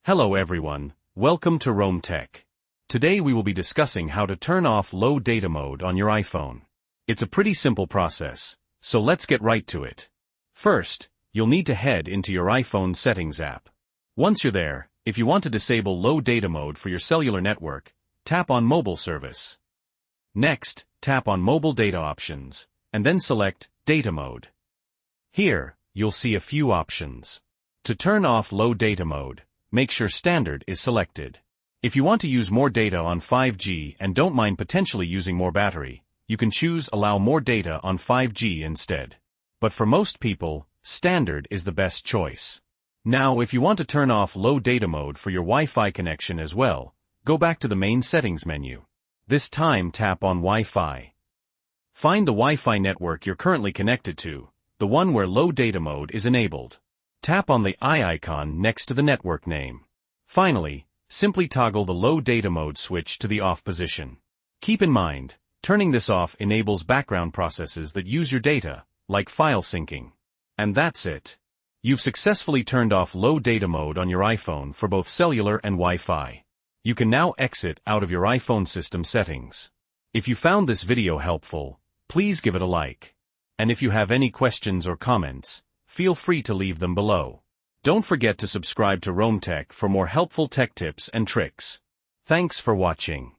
Hello everyone, welcome to Rome Tech. Today we will be discussing how to turn off low data mode on your iPhone. It's a pretty simple process, so let's get right to it. First, you'll need to head into your iPhone settings app. Once you're there, if you want to disable low data mode for your cellular network, tap on Mobile Service. Next, tap on Mobile Data Options, and then select Data Mode. Here, you'll see a few options. To turn off low data mode, make sure Standard is selected. If you want to use more data on 5G and don't mind potentially using more battery, you can choose Allow more data on 5G instead. But for most people, Standard is the best choice. Now if you want to turn off low data mode for your Wi-Fi connection as well, go back to the main settings menu. This time tap on Wi-Fi. Find the Wi-Fi network you're currently connected to, the one where low data mode is enabled. Tap on the eye icon next to the network name. Finally, simply toggle the low data mode switch to the off position. Keep in mind, turning this off enables background processes that use your data, like file syncing. And that's it. You've successfully turned off low data mode on your iPhone for both cellular and Wi-Fi. You can now exit out of your iPhone system settings. If you found this video helpful, please give it a like. And if you have any questions or comments, feel free to leave them below. Don't forget to subscribe to Rome Tech for more helpful tech tips and tricks. Thanks for watching.